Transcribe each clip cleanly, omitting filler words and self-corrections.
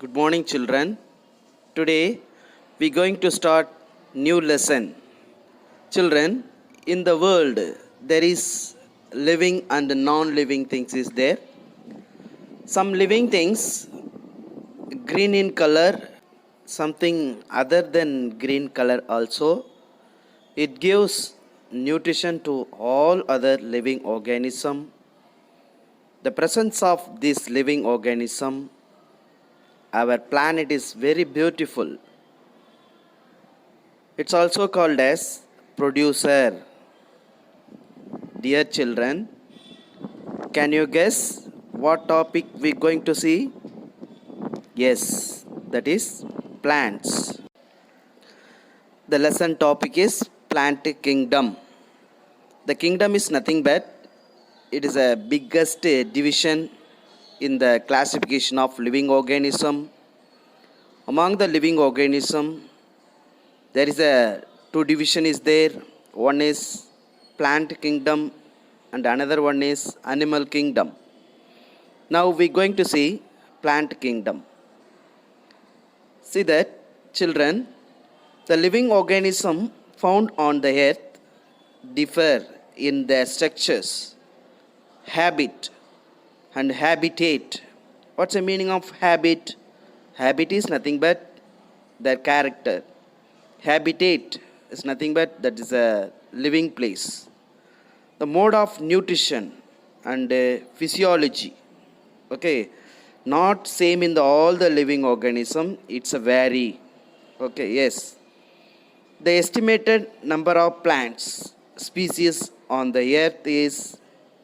Good morning, children. Today we're going to start new lesson. Children, in the world there is living and non-living things is there. Some living things green in color, something other than green color also. It gives nutrition to all other living organism. The presence of this living organism, our planet is very beautiful. It's also called as producer. Dear children, can you guess what topic we're going to see? Yes, that is plants. The lesson topic is plant kingdom. The kingdom is nothing but it is a biggest division in the classification of living organism. Among the living organism, there is a two division is there. One is plant kingdom and another one is animal kingdom. Now we're going to see plant kingdom. See that, children, the living organism found on the earth differ in their structures, habit and habitat. What's the meaning of habit? Habit is nothing but their character. Habitat is nothing but that is a living place. The mode of nutrition and physiology. Okay, not same in all the living organism. It's a vary. Okay, yes. The estimated number of plants species on the earth is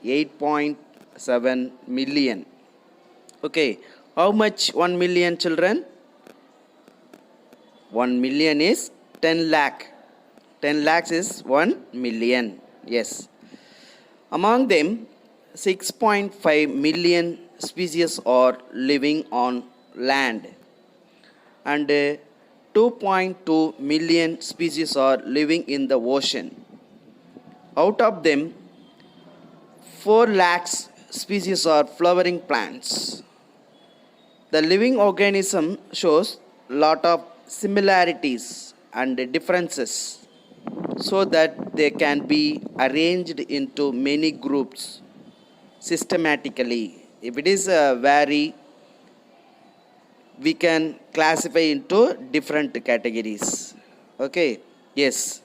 8.7 million. Okay, how much 1 million, children? 1 million is 10 lakh. 10 lakhs is 1 million. Yes. Among them, 6.5 million species are living on land and 2.2 million species are living in the ocean. Out of them, 4 lakhs species are flowering plants. The living organism shows lot of similarities and differences so that they can be arranged into many groups systematically. If it is vary, we can classify into different categories. Okay, yes.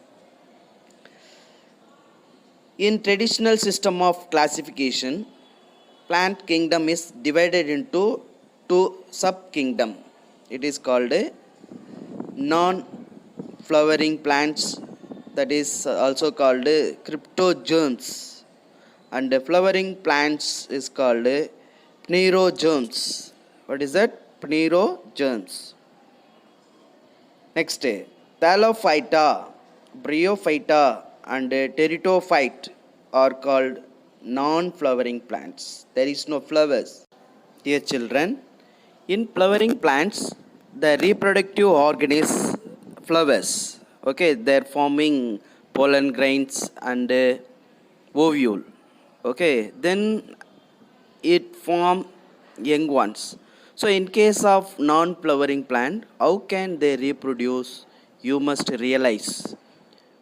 In traditional system of classification, plant kingdom is divided into two sub-kingdom. It is called a non-flowering plants, that is also called cryptogerms, and flowering plants is called pnerogerms. What is that? Pnerogerms. Next, Thallophyta, Bryophyta and Pteridophyte are called non-flowering plants. There is no flowers. Dear children, in flowering plants, the reproductive organ is flowers. Okay, they are forming pollen grains and ovule. Okay, then it form young ones. So in case of non-flowering plant, how can they reproduce? You must realize.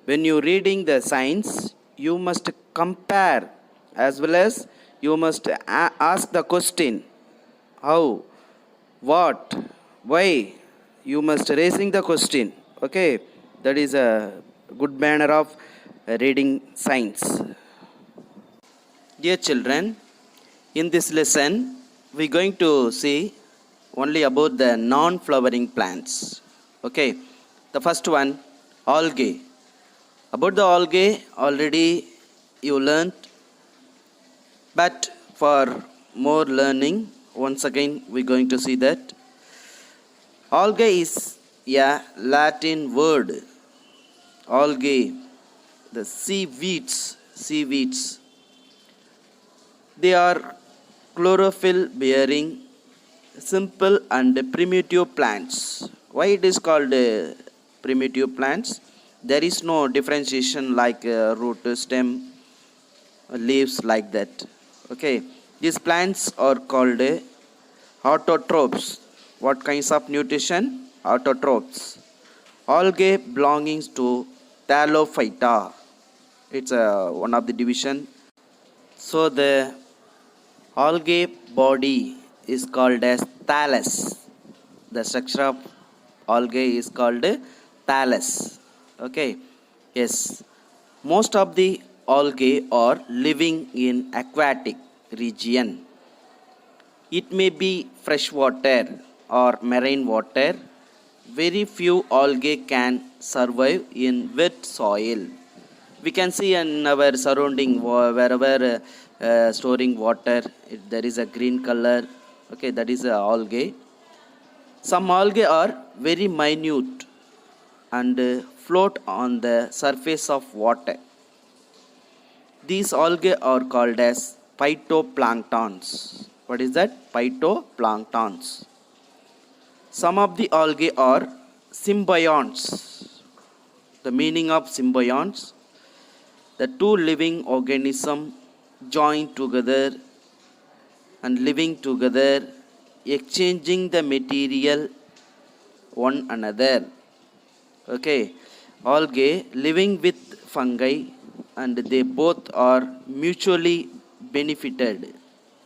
When you reading the science, you must compare as well as you must ask the question how, what, why. You must raising the question. Okay, that is a good manner of reading science. Dear children, in this lesson we are going to see only about the non-flowering plants. Okay, the first one, algae. About the algae already you learnt, but for more learning once again we are going to see that algae is a Latin word. Algae, the seaweeds. They are chlorophyll bearing simple and primitive plants. Why it is called primitive plants? There is no differentiation like root, stem, leaves like that. Okay, these plants are called autotrophs. What kinds of nutrition? Autotrophs. Algae belonging to Thallophyta. It's one of the division. So the algae body is called as thallus. The structure of algae is called thallus. Okay. Yes. Most of the algae are living in aquatic region. It may be freshwater or marine water. Very few algae can survive in wet soil. We can see in our surrounding wherever storing water, there is a green color. Okay, that is a algae. Some algae are very minute and float on the surface of water. These algae are called as phytoplanktons. What is that? Phytoplanktons. Some of the algae are symbionts. The meaning of symbionts: the two living organisms join together and living together, exchanging the material one another. Okay, algae living with fungi and they both are mutually benefited.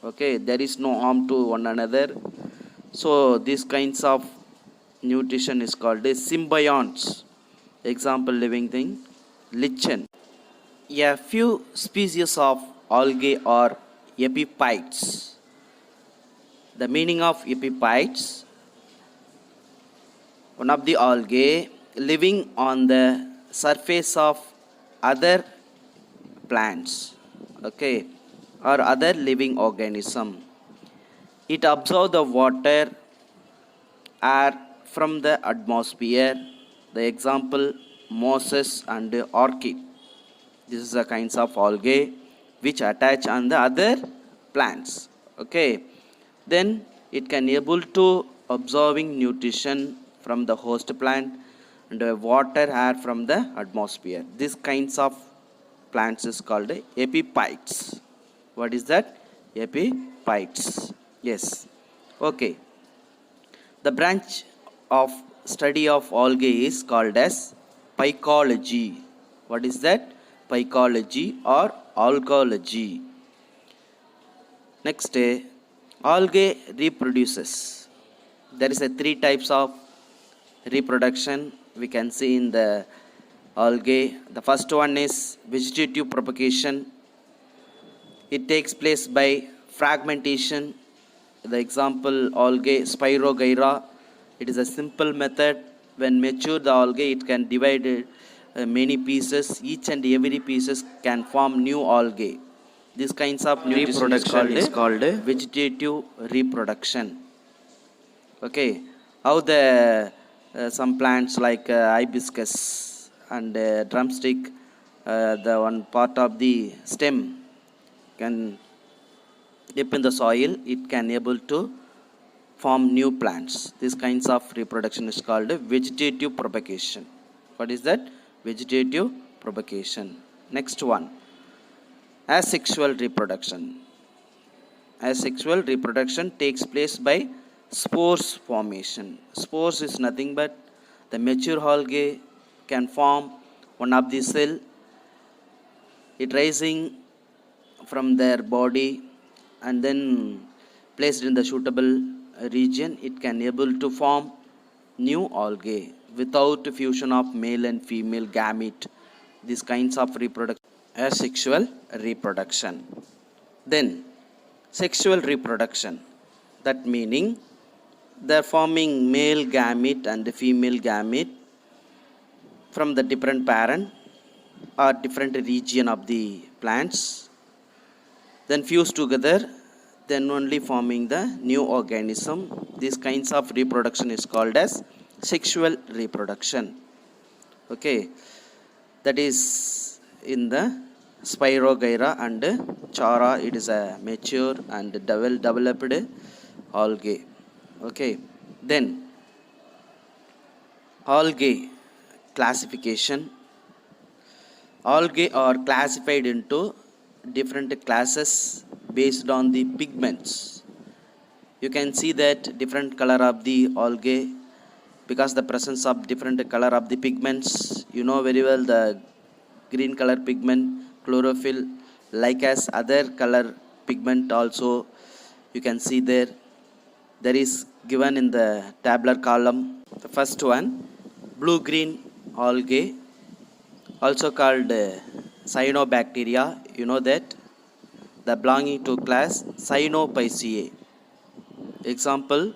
Okay, there is no harm to one another. So these kinds of nutrition is called as symbionts. Example, living thing, lichen. A few species of algae are epiphytes. The meaning of epiphytes: one of the algae living on the surface of other plants, okay, or other living organism. It absorbs the water, air from the atmosphere. The example, mosses and orchid. This is the kinds of algae which attach on the other plants. Okay, then it can able to absorbing nutrition from the host plant and water, air from the atmosphere. These kinds of plants is called epiphytes. What is that? Epiphytes. Yes. Okay. The branch of study of algae is called as phycology. What is that? Phycology or algology. Next, algae reproduces. There is a three types of reproduction we can see in the algae. The first one is vegetative propagation. It takes place by fragmentation. The example, algae Spirogyra. It is a simple method. When mature the algae, it can divide many pieces. Each and every pieces can form new algae. These kinds of reproduction is called vegetative reproduction. Okay, how the some plants like hibiscus and drumstick, the one part of the stem can dip in the soil, it can able to form new plants. These kinds of reproduction is called vegetative propagation. What is that? Vegetative propagation. Next one, asexual reproduction. Asexual reproduction takes place by spores formation. Spores is nothing but the mature algae can form one of the cell. It rising from their body and then placed in the suitable region, it can able to form new algae without fusion of male and female gamete. These kinds of reproduction, asexual reproduction. Then sexual reproduction, that meaning the forming male gamete and female gamete from the different parent or different region of the plants, then fuse together, then only forming the new organism. These kinds of reproduction is called as sexual reproduction. Okay, that is in the Spirogyra and Chara. It is a mature and developed algae. Okay, then algae classification. Algae are classified into different classes based on the pigments. You can see that different color of the algae because the presence of different color of the pigments. You know very well the green color pigment chlorophyll, like as other color pigment also you can see there is given in the tabular column. The first one, blue green algae, also called cyanobacteria. You know that the belonging to class Cyanophyceae. Example,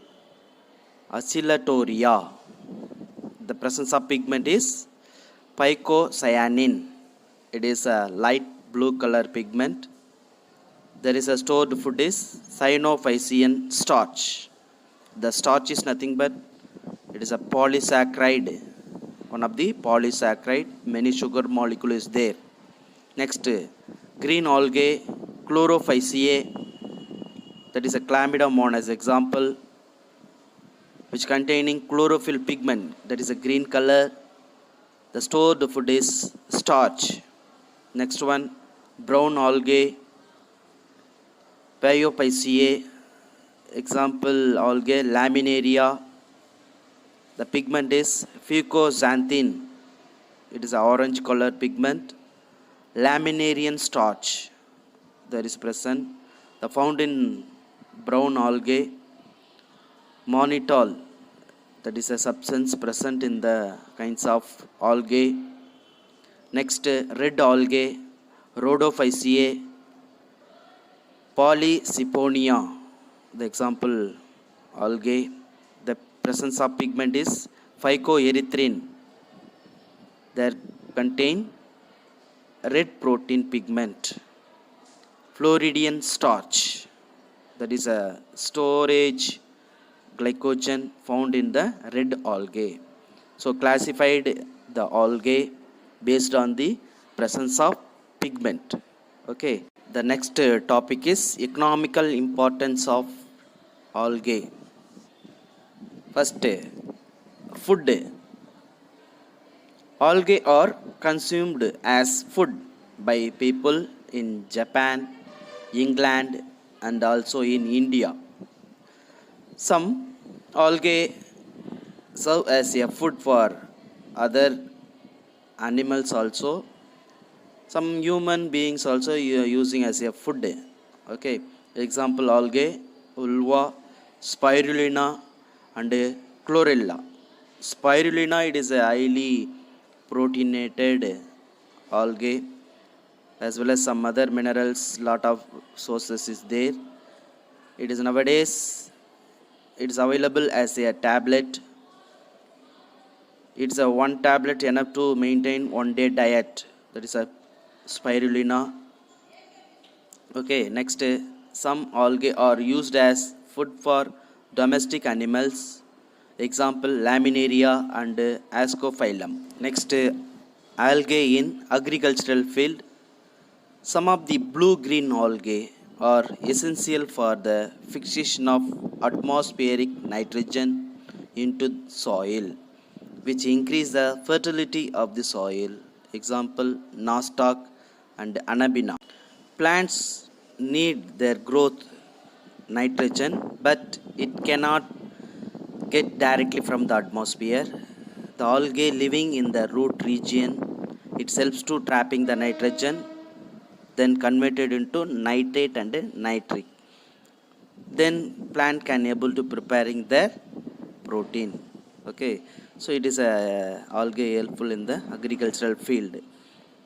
Oscillatoria. The presence of pigment is phycocyanin. It is a light blue color pigment. There is a stored food is Cyanophycean starch. The starch is nothing but it is a polysaccharide. One of the polysaccharide, many sugar molecule is there. Next, green algae, Chlorophyceae. That is a Chlamydomonas example, which containing chlorophyll pigment. That is a green color. The stored food is starch. Next one, brown algae, Pyophyceae. Example algae, Laminaria. The pigment is fucoxanthin. It is an orange color pigment. Laminarian starch that is present. The found in brown algae. Mannitol, that is a substance present in the kinds of algae. Next, red algae, Rhodophyceae. Polysiponia, the example algae. The presence of pigment is phycoerythrin. They contain red protein pigment. Floridian starch, that is a storage glycogen found in the red algae. So classified the algae based on the presence of pigment. Okay. The next topic is economical importance of algae. First, food. Algae are consumed as food by people in Japan, England, and also in India. Some algae serve as a food for other animals also. Some human beings also using as a food. Okay. Example algae, ulva, spirulina, and chlorella. Spirulina, it is a highly proteinated algae, as well as some other minerals. Lot of sources is there. It is nowadays it is available as a tablet. It's a one tablet enough to maintain 1 day diet. That is a spirulina. Okay. Next, some algae are used as food for domestic animals. Example, Laminaria and Ascophyllum. Next, algae in agricultural field. Some of the blue-green algae are essential for the fixation of atmospheric nitrogen into soil, which increase the fertility of the soil. Example, nostoc and anabina. Plants need their growth nitrogen, but it cannot get directly from the atmosphere. The algae living in the root region, it helps to trapping the nitrogen, then converted into nitrate and nitric. Then plant can able to preparing their protein. Okay. So it is a algae helpful in the agricultural field.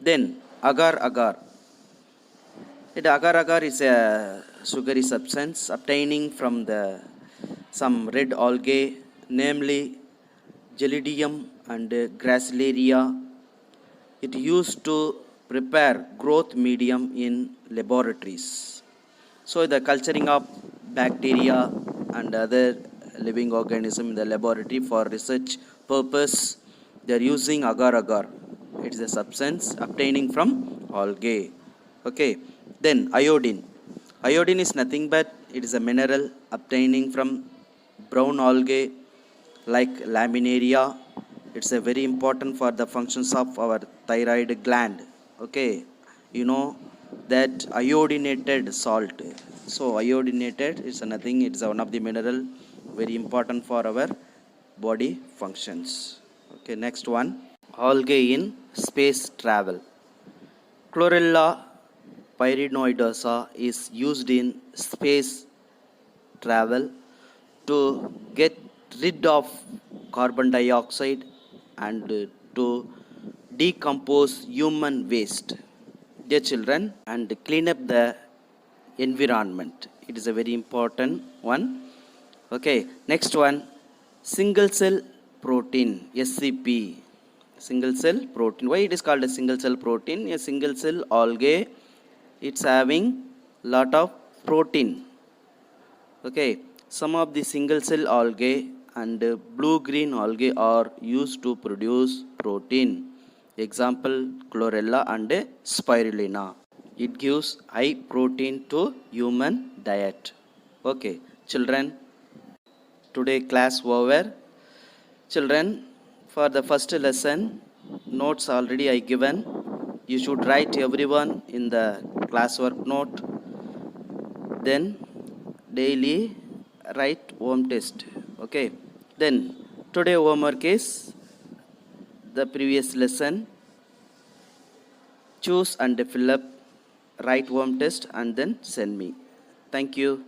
Then agar agar. Agar agar is a sugary substance obtaining from the some red algae, namely Gelidium and Gracilaria. It used to prepare growth medium in laboratories. So the culturing of bacteria and other living organism in the laboratory for research purpose, they are using agar agar. It is a substance obtaining from algae. Okay. Then iodine. Iodine is nothing but it is a mineral obtaining from brown algae like Laminaria. It's a very important for the functions of our thyroid gland. Okay. You know that iodinated salt, So iodinated is nothing, it's one of the mineral very important for our body functions. Okay, next one, algae in space travel. Chlorella pyrenoidosa is used in space travel to get rid of carbon dioxide and to decompose human waste. Dear children, and clean up the environment. It is a very important one. Okay, next one, single cell protein, SCP. Single cell protein. Why it is called a single cell protein? A single cell algae, it's having lot of protein. Okay, some of the single cell algae and blue green algae are used to produce protein. Example, chlorella and spirulina. It gives high protein to human diet. Okay, children, today class over. Children, for the first lesson, notes already I given. You should write everyone in the classwork note. Then daily write home test. Okay, then today homework is the previous lesson. Choose and fill up, write home test and then send me. Thank you.